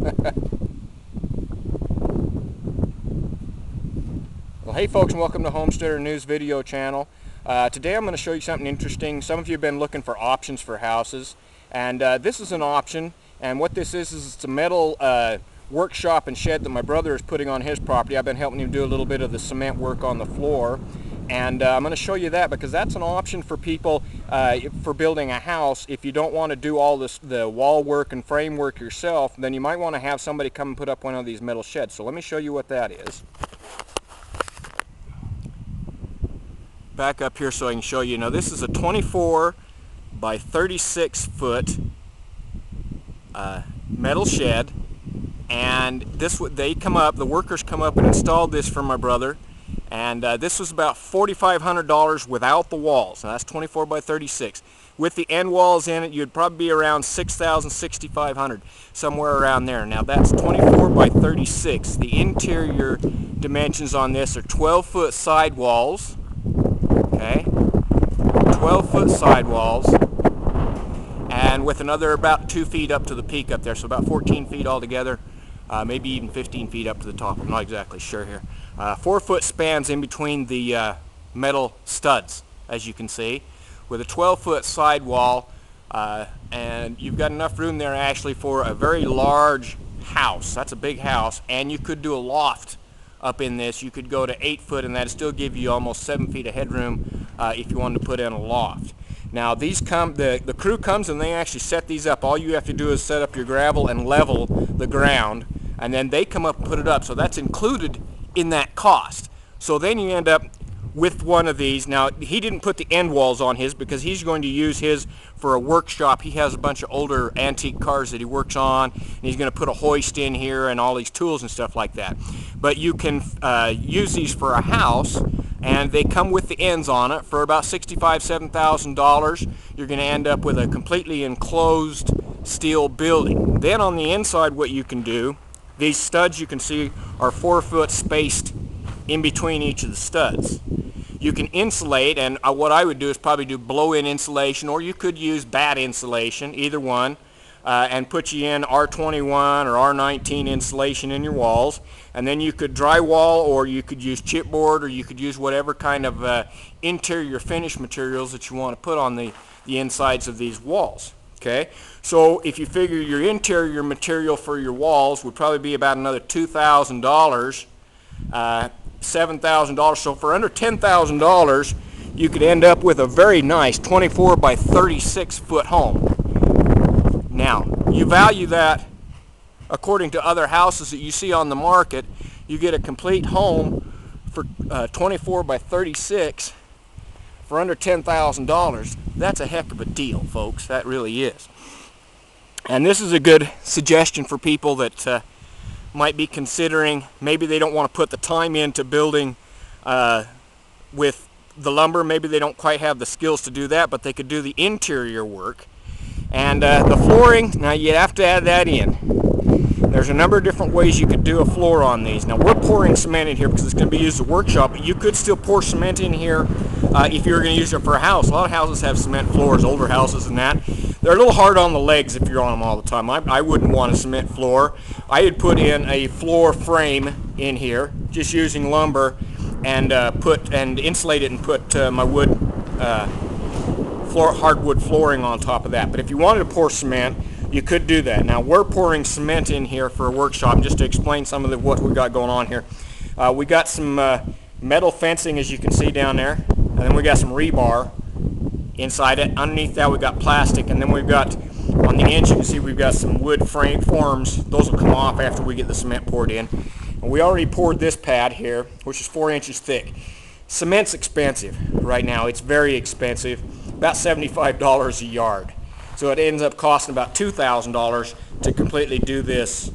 Well, hey folks, and welcome to Homesteader News video channel. Today I'm going to show you something interesting. Some of you have been looking for options for houses, and this is an option. And what this is it's a metal workshop and shed that my brother is putting on his property. I've been helping him do a little bit of the cement work on the floor, and I'm going to show you that because that's an option for people for building a house. If you don't want to do all the wall work and framework yourself, then you might want to have somebody come and put up one of these metal sheds. So let me show you what that is. Back up here so I can show you. Now this is a 24 by 36 foot metal shed, and the workers come up and installed this for my brother, and this was about $4,500 without the walls. Now that's 24 by 36. With the end walls in it, you'd probably be around $6,000, $6,500, somewhere around there. Now that's 24 by 36. The interior dimensions on this are 12-foot sidewalls. Okay, 12-foot sidewalls, and with another about 2 feet up to the peak up there, so about 14 feet altogether, maybe even 15 feet up to the top. I'm not exactly sure here. 4-foot spans in between the metal studs, as you can see, with a 12-foot sidewall, and you've got enough room there actually for a very large house. That's a big house, and you could do a loft up in this. You could go to 8 foot, and that'd still give you almost 7 feet of headroom if you wanted to put in a loft. Now these the crew comes and they actually set these up. All you have to do is set up your gravel and level the ground, and then they come up and put it up. So that's included in that cost. So then you end up with one of these. Now he didn't put the end walls on his because he's going to use his for a workshop. He has a bunch of older antique cars that he works on, and he's going to put a hoist in here and all these tools and stuff like that. But you can use these for a house, and they come with the ends on it for about $65,000, $7,000. You're going to end up with a completely enclosed steel building. Then on the inside, what you can do, these studs you can see are 4 foot spaced in between each of the studs. You can insulate, and what I would do is probably do blow-in insulation, or you could use bat insulation, either one, and put you in R21 or R19 insulation in your walls. And then you could drywall, or you could use chipboard, or you could use whatever kind of interior finish materials that you want to put on the insides of these walls. Okay, so if you figure your interior material for your walls would probably be about another $2,000, $7,000. So for under $10,000, you could end up with a very nice 24 by 36 foot home. Now, you value that according to other houses that you see on the market. You get a complete home for 24 by 36 for under $10,000. That's a heck of a deal, folks. That really is. And this is a good suggestion for people that might be considering, maybe they don't want to put the time into building with the lumber. Maybe they don't quite have the skills to do that, but they could do the interior work. And the flooring, now you have to add that in. There's a number of different ways you could do a floor on these. Now we're pouring cement in here because it's going to be used as a workshop, but you could still pour cement in here if you were going to use it for a house. A lot of houses have cement floors, older houses and that. They're a little hard on the legs if you're on them all the time. I wouldn't want a cement floor. I would put in a floor frame in here, just using lumber, and insulate it and put my wood hardwood flooring on top of that. But if you wanted to pour cement, you could do that. Now we're pouring cement in here for a workshop, just to explain some of what we got going on here. We got some metal fencing, as you can see down there, and then we got some rebar inside it. Underneath that we got plastic, and then we've got on the ends you can see we've got some wood frame forms. Those will come off after we get the cement poured in. And we already poured this pad here, which is 4 inches thick. Cement's expensive right now. It's very expensive, about $75 a yard. So it ends up costing about $2,000 to completely do this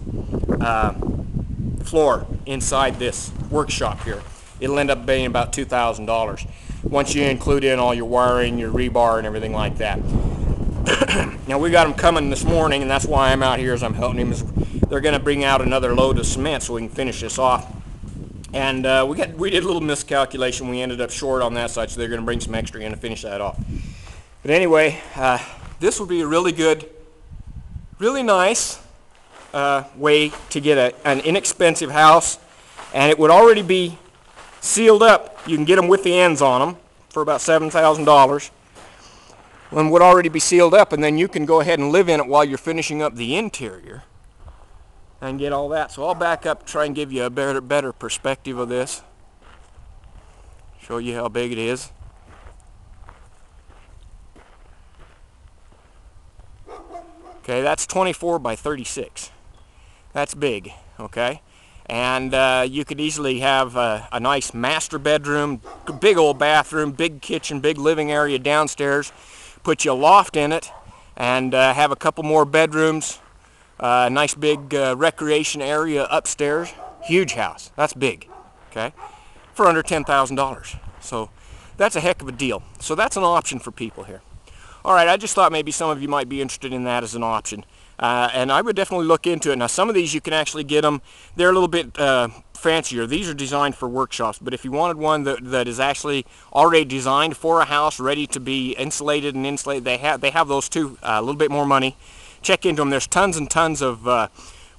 floor inside this workshop here. It'll end up being about $2,000 once you include in all your wiring, your rebar, and everything like that. Now we got them coming this morning, and that's why I'm out here as I'm helping them. They're going to bring out another load of cement so we can finish this off. And we did a little miscalculation. We ended up short on that side, so they're going to bring some extra in to finish that off. But anyway, this will be a really good, really nice way to get an inexpensive house, and it would already be sealed up. You can get them with the ends on them for about $7,000. One would already be sealed up, and then you can go ahead and live in it while you're finishing up the interior and get all that. So I'll back up, try and give you a better perspective of this. Show you how big it is. Okay, that's 24 by 36. That's big, okay? And you could easily have a nice master bedroom, big old bathroom, big kitchen, big living area downstairs, put you a loft in it, and have a couple more bedrooms, a nice big recreation area upstairs. Huge house. That's big, okay? For under $10,000. So that's a heck of a deal. So that's an option for people here. All right, I just thought maybe some of you might be interested in that as an option. And I would definitely look into it. Now, some of these you can actually get them. They're a little bit fancier. These are designed for workshops, but if you wanted one that is actually already designed for a house, ready to be insulated and insulated, they have those too. A little bit more money. Check into them. There's tons and tons of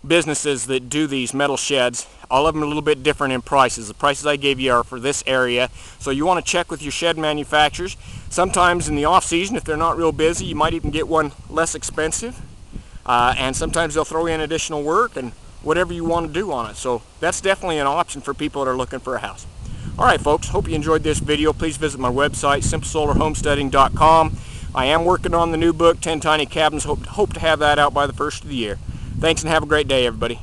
businesses that do these metal sheds. All of them are a little bit different in prices. The prices I gave you are for this area, so you want to check with your shed manufacturers. Sometimes in the off season, if they're not real busy, you might even get one less expensive, and sometimes they'll throw in additional work and whatever you want to do on it. So that's definitely an option for people that are looking for a house. All right, folks, hope you enjoyed this video. Please visit my website, simplesolarhomesteading.com. I am working on the new book, 10 Tiny Cabins. Hope to have that out by the first of the year. Thanks, and have a great day, everybody.